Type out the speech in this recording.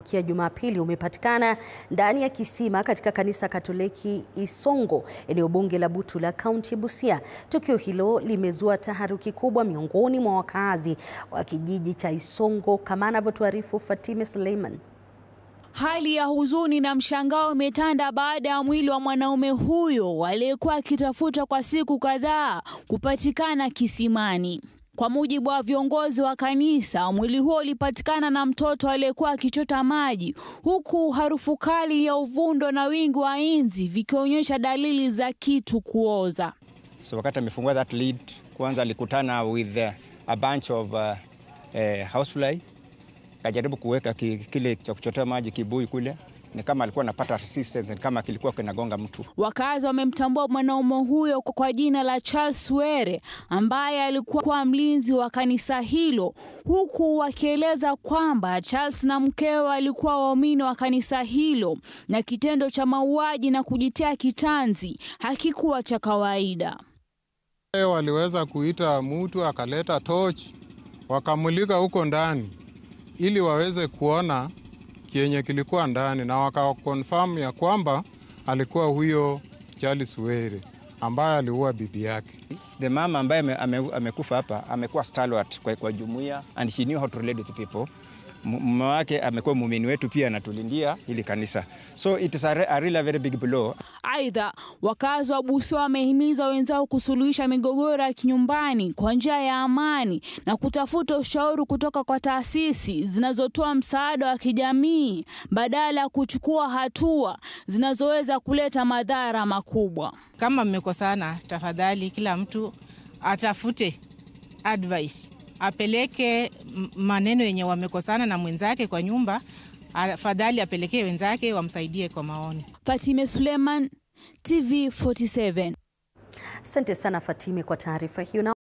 kuamkia Jumapili umepatikana ndani ya kisima katika kanisa Katoliki Isongo, eneo bunge la Butula, kaunti ya Busia. Tukio hilo limezua taharuki kubwa miongoni mwa wakazi wa kijiji cha Isongo, kama anavyotuarifu Fatime Suleiman. Hali ya huzuni na mshangao imetanda baada ya mwili wa mwanaume huyo aliyekuwa akitafuta kwa siku kadhaa kupatikana kisimani. Kwa mujibu wa viongozi wa kanisa, mwili huo ulipatikana na mtoto aliyekuwa akichota maji, huku harufu kali ya uvundo na wingi wa inzi vikionyesha dalili za kitu kuoza. So wakati amefungua that lid, kwanza alikutana with a bunch of housefly. Kajaribu kuweka kile cha kuchotea maji kibuyu kule, ni kama alikuwa anapata resistance, ni kama kilikuwa kinagonga mtu. Wakazi wamemtambua mwanaume huyo kwa jina la Charles Were, ambaye alikuwa mlinzi wa kanisa hilo, huku wakieleza kwamba Charles na mkewe walikuwa waumini wa kanisa hilo na kitendo cha mauaji na kujitia kitanzi hakikuwa cha kawaida. Waliweza kuita mtu akaleta torch, wakamulika huko ndani ili waweze kuona kienye kilikuwa ndani, na wakakonfirm ya kwamba alikuwa huyo Charles Were ambaye aliua bibi yake. The mama ambaye amekufa hapa amekuwa stalwart kwa jumuiya, and she knew how to relate to people. Mume wake amekuwa muumini wetu pia, anatulindia hili kanisa. So it is a really very big blow. Aidha, wakazi wa Busia wamehimiza wenzao kusuluhisha migogoro ya kinyumbani kwa njia ya amani na kutafuta ushauri kutoka kwa taasisi zinazotoa msaada wa kijamii badala ya kuchukua hatua zinazoweza kuleta madhara makubwa. Kama mmekosana, tafadhali kila mtu atafute advice, apeleke maneno yenye wamekosana na mwenzake kwa nyumba, afadhali apelekee wenzake wamsaidie kwa maoni. Fatime Suleiman, TV 47. Asante sana Fatime kwa taarifa hiyo.